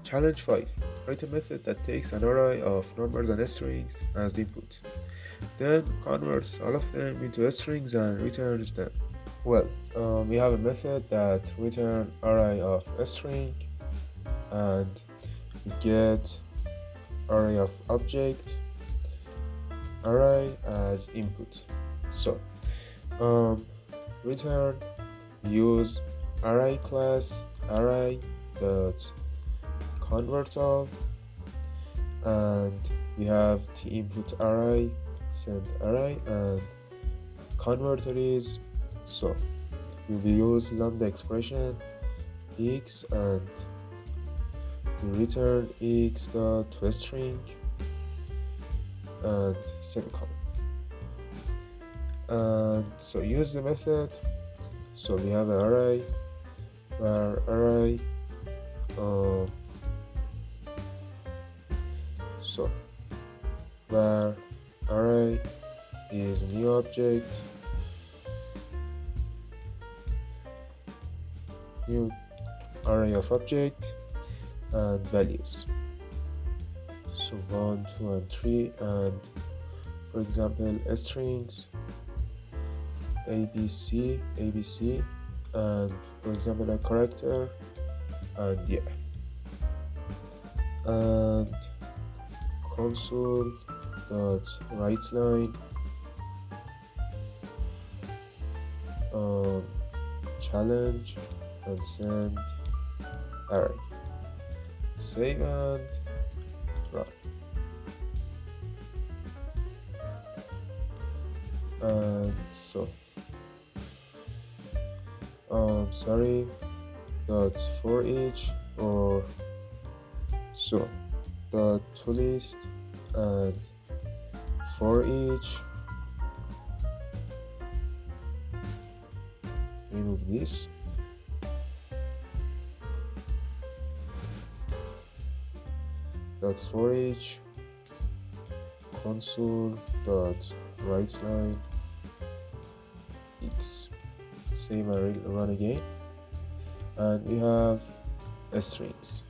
Challenge 5. Write a method that takes an array of numbers and strings as input, then converts all of them into strings and returns them. Well, we have a method that return array of string, and we get array of object array as input. So return use array class array dot convert all, and we have the input array, send array, and converter is. So we will use lambda expression x, and we return x dot toString and semicolon. And so use the method. So we have an array where array so where array is new object, new array of object and values. So 1, 2 and 3, and for example strings ABC, and for example a character, and yeah, and console dot write line challenge and send array. Save and run. And so sorry dot for each, or so dot to list, and for each remove this, dot for each console dot write line x. Save and run again, and we have strings.